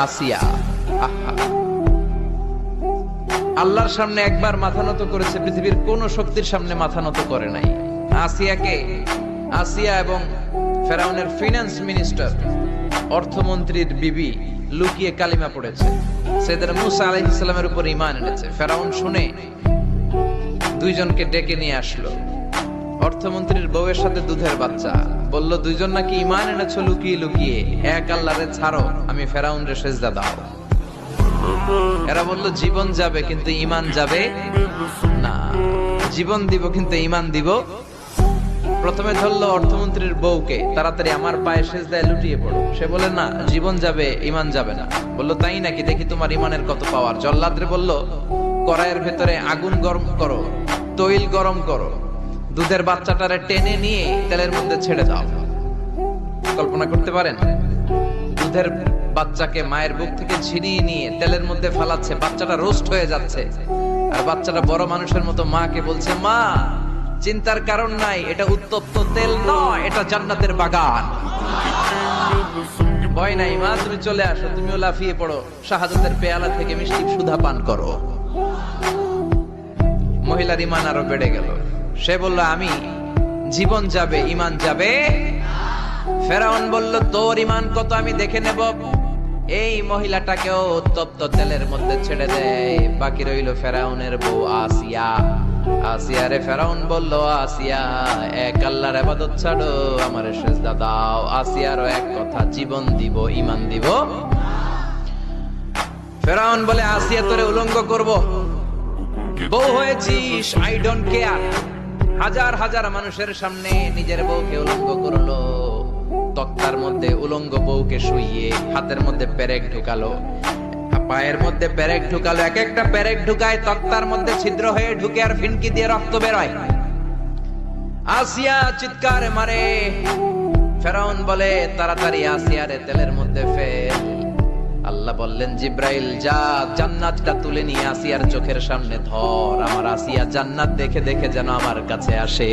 আসিয়া আহা, আল্লাহর সামনে একবার মাথা নত করেছে, পৃথিবীর কোন শক্তির সামনে মাথা নত করে নাই। আসিয়া এবং ফেরাউনের ফিনান্স মিনিস্টার, অর্থমন্ত্রীর বিবি লুকিয়ে কালিমা পড়েছে, সাইয়েদনা মুসা আলাইহিস সালামের উপর ঈমান এনেছে। ফেরাউন শুনে দুইজনকে ডেকে নিয়ে আসলো। অর্থমন্ত্রীর বউয়ের সাথে দুধের বাচ্চা, বলল দুইজন নাকি ঈমান এনেছো লুকিয়ে লুকিয়ে, এক আল্লাহরে ছাড়ো, আমি ফেরাউনরে সেজদা দাও। এরা বলল জীবন যাবে কিন্তু ঈমান যাবে না, জীবন দিব কিন্তু ঈমান দিব। প্রথমে ধরলো অর্থমন্ত্রীর বউকে, তাড়াতাড়ি আমার পায়ে সেজদায় লুটিয়ে পড়ো। সে বলে না, জীবন যাবে ঈমান যাবে না। বললো তাই নাকি, দেখি তোমার ঈমানের কত পাওয়ার। জল্লাদরে বলল কড়াইয়ের ভেতরে আগুন গরম করো, তৈল গরম করো, দুধের বাচ্চাটারে টেনে নিয়ে তেলের মধ্যে ছেড়ে দাও। কল্পনা করতে পারেন, দুধের বাচ্চাকে মায়ের বুক থেকে ছিনিয়ে নিয়ে তেলের মধ্যে ফালাচ্ছে, বাচ্চাটা রোস্ট হয়ে যাচ্ছে, আর বাচ্চাটা বড় মানুষের মতো মাকে বলছে, মা চিন্তার কারণ নাই, এটা উত্তপ্ত তেল নয়, এটা জান্নাতের বাগান। ভয় নাই মা, তুমি চলে আসো, তুমিও লাফিয়ে পড়ো, শাহাদাতের পেয়ালা থেকে মিষ্টি সুধা পান করো। মহিলার ঈমান আরো বেড়ে গেল। সে বলল আমি, জীবন যাবে ঈমান যাবে। ফেরাউন বলল তোর ঈমান কত আমি দেখে নেব। এই মহিলাটাকেও উত্তপ্ত তেলের মধ্যে ছেড়ে দেয়। বাকি রইল ফেরাউনের বউ আসিয়া। আসিয়ারে ফেরাউন বলল, আসিয়া এক আল্লাহর ইবাদত ছাড়ো, আমারে সেজদা দাও। আসিয়ারও এক কথা, জীবন দিব ঈমান দিব। ফেরাউন বলে, আসিয়া তোরে উলঙ্গ করব, বউ হয়েছিস, আই ডোন্ট কেয়ার। হাজার হাজার মানুষের সামনে নিজের বউকে উলঙ্গ করলো। তক্তার মধ্যে উলঙ্গ বউকে শুইয়ে হাতের মধ্যে পেরেক ঢুকালো, পায়ের মধ্যে পেরেক ঢুকালো। এক একটা পেরেক ঢুকায় তক্তার মধ্যে ছিদ্র হয়ে ঢুকে আর ফিনকি দিয়ে রক্ত বের হয়। আসিয়া চিৎকার মারে। ফেরাউন বলে তাড়াতাড়ি আসিয়ারে তেলের মধ্যে ফেল। আল্লাহ বললেন জিব্রাইল যা, জান্নাতটা তুলে নিয়ে আসিয়ার চোখের সামনে ধর। আমার আসিয়া জান্নাত দেখে দেখে যেন আমার কাছে আসে।